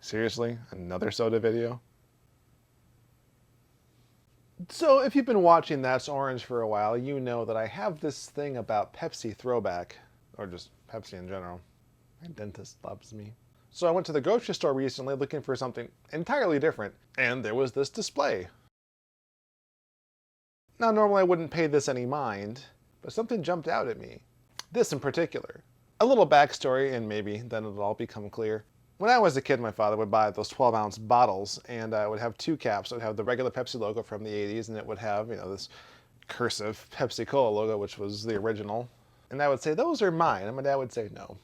Seriously? Another soda video? So if you've been watching That's Orange for a while, you know that I have this thing about Pepsi Throwback, or just Pepsi in general. My dentist loves me. So I went to the grocery store recently looking for something entirely different, and there was this display. Now normally I wouldn't pay this any mind, but something jumped out at me. This in particular. A little backstory, and maybe then it'll all become clear. When I was a kid, my father would buy those 12-ounce bottles, and it would have two caps. It would have the regular Pepsi logo from the 80s, and it would have, this cursive Pepsi Cola logo, which was the original. And I would say, those are mine, and my dad would say no.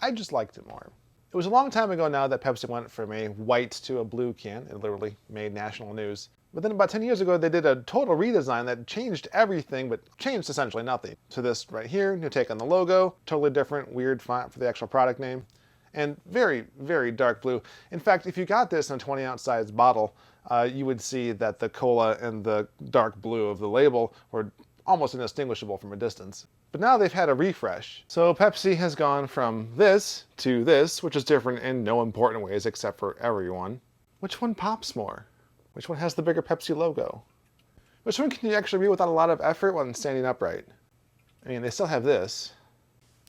I just liked it more. It was a long time ago now that Pepsi went from a white to a blue can. It literally made national news. But then about 10 years ago, they did a total redesign that changed everything, but changed essentially nothing. So this right here, new take on the logo, totally different, weird font for the actual product name. And very, very dark blue. In fact, if you got this in a 20-ounce size bottle, you would see that the cola and the dark blue of the label were almost indistinguishable from a distance. But now they've had a refresh. So Pepsi has gone from this to this, which is different in no important ways except for everyone. Which one pops more? Which one has the bigger Pepsi logo? Which one can you actually read without a lot of effort when standing upright? I mean, they still have this.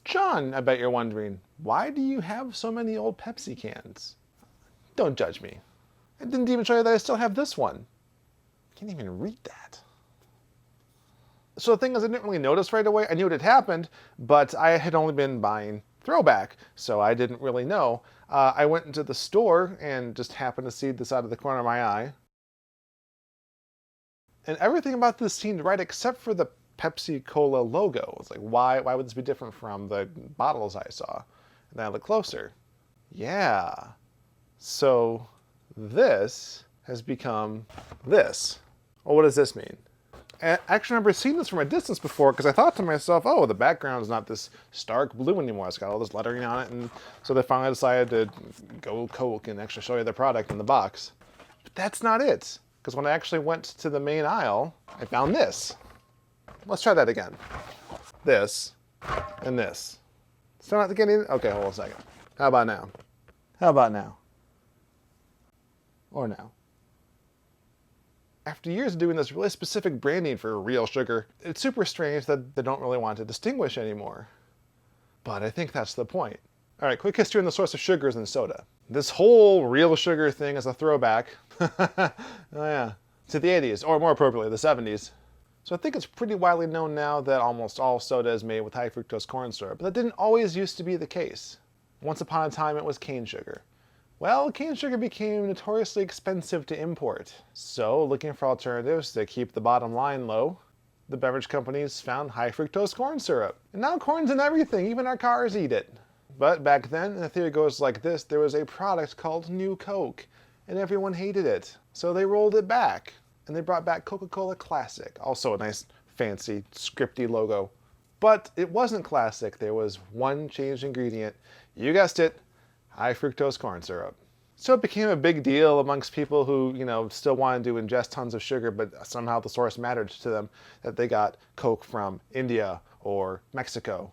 John, I bet you're wondering, why do you have so many old Pepsi cans? Don't judge me. I didn't even show you that I still have this one. I can't even read that. So the thing is, I didn't really notice right away. I knew it had happened, but I had only been buying Throwback, so I didn't really know. I went into the store and just happened to see this out of the corner of my eye. And everything about this seemed right except for the Pepsi Cola logo. It's like, why would this be different from the bottles I saw? And then I looked closer. Yeah. So this has become this. Well, what does this mean? I actually remember seeing this from a distance before because I thought to myself, oh, the background is not this stark blue anymore. It's got all this lettering on it. And so they finally decided to go Coke and actually show you the product in the box. But that's not it. Because when I actually went to the main aisle, I found this. Let's try that again. This and this. Still not getting it? Okay, hold on a second. How about now? How about now? Or now? After years of doing this really specific branding for real sugar, it's super strange that they don't really want to distinguish anymore. But I think that's the point. All right, quick history on the source of sugars in soda. This whole real sugar thing is a throwback, oh yeah, to the 80s, or more appropriately, the 70s. So I think it's pretty widely known now that almost all soda is made with high fructose corn syrup, but that didn't always used to be the case. Once upon a time it was cane sugar. Well, cane sugar became notoriously expensive to import. So, looking for alternatives to keep the bottom line low, the beverage companies found high fructose corn syrup. And now corn's in everything, even our cars eat it. But back then, the theory goes like this, there was a product called New Coke, and everyone hated it. So they rolled it back, and they brought back Coca-Cola Classic. Also a nice, fancy, scripty logo. But it wasn't classic, there was one changed ingredient. You guessed it, high fructose corn syrup. So it became a big deal amongst people who, still wanted to ingest tons of sugar, but somehow the source mattered to them, that they got Coke from India or Mexico.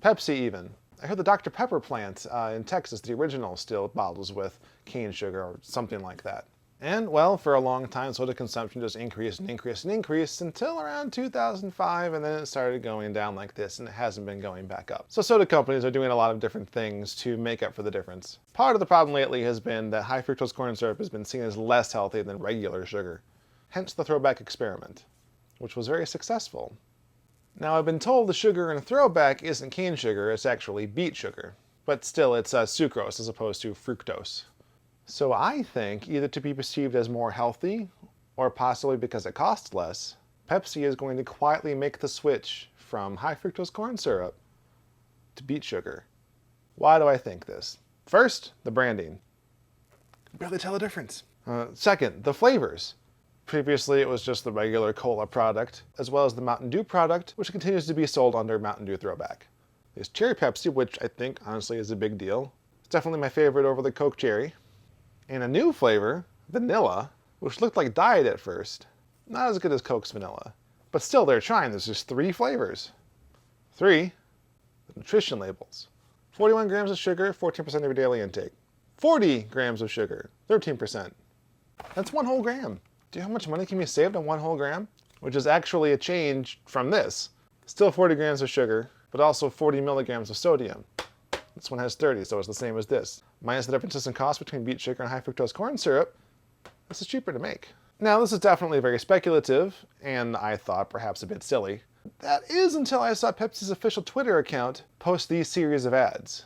Pepsi even. I heard the Dr. Pepper plant in Texas, the original, still bottles with cane sugar or something like that. And, well, for a long time, soda consumption just increased and increased and increased until around 2005, and then it started going down like this, and it hasn't been going back up. So soda companies are doing a lot of different things to make up for the difference. Part of the problem lately has been that high fructose corn syrup has been seen as less healthy than regular sugar. Hence the Throwback experiment, which was very successful. Now, I've been told the sugar in a Throwback isn't cane sugar, it's actually beet sugar. But still, it's sucrose as opposed to fructose. So I think, either to be perceived as more healthy, or possibly because it costs less, Pepsi is going to quietly make the switch from high fructose corn syrup to beet sugar. Why do I think this? First, the branding. You can barely tell the difference. Second, the flavors. Previously, it was just the regular cola product, as well as the Mountain Dew product, which continues to be sold under Mountain Dew Throwback. There's Cherry Pepsi, which I think, honestly, is a big deal. It's definitely my favorite over the Coke Cherry. And a new flavor, vanilla, which looked like diet at first. Not as good as Coke's vanilla. But still, they're trying. There's just 3 flavors. 3, the nutrition labels. 41 grams of sugar, 14% of your daily intake. 40 grams of sugar, 13%. That's 1 whole gram. Do you know how much money can be saved on 1 whole gram? Which is actually a change from this. Still 40 grams of sugar, but also 40 milligrams of sodium. This one has 30, so it's the same as this. Minus the differences in cost between beet sugar and high-fructose corn syrup, this is cheaper to make. Now, this is definitely very speculative, and I thought perhaps a bit silly. That is until I saw Pepsi's official Twitter account post these series of ads.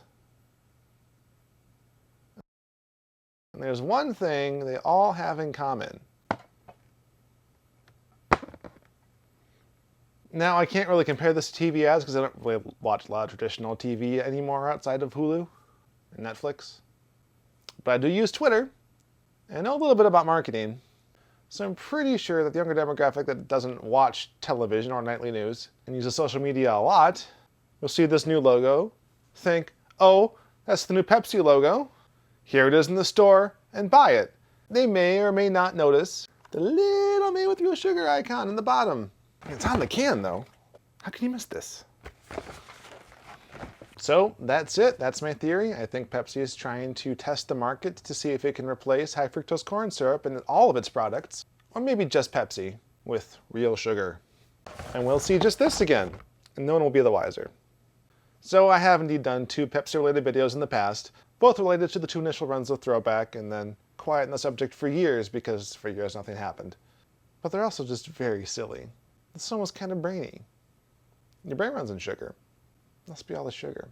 And there's one thing they all have in common. Now, I can't really compare this to TV ads because I don't really watch a lot of traditional TV anymore outside of Hulu and Netflix. But I do use Twitter and know a little bit about marketing. So I'm pretty sure that the younger demographic that doesn't watch television or nightly news and uses social media a lot will see this new logo, think, oh, that's the new Pepsi logo. Here it is in the store, and buy it. They may or may not notice the little made with real sugar icon in the bottom. It's on the can, though. How can you miss this? So that's it. That's my theory. I think Pepsi is trying to test the market to see if it can replace high-fructose corn syrup in all of its products, or maybe just Pepsi, with real sugar. And we'll see just this again, and no one will be the wiser. So I have indeed done 2 Pepsi-related videos in the past, both related to the 2 initial runs of Throwback, and then quiet on the subject for years because for years nothing happened. But they're also just very silly. This one was kind of brainy. Your brain runs on sugar. Must be all the sugar.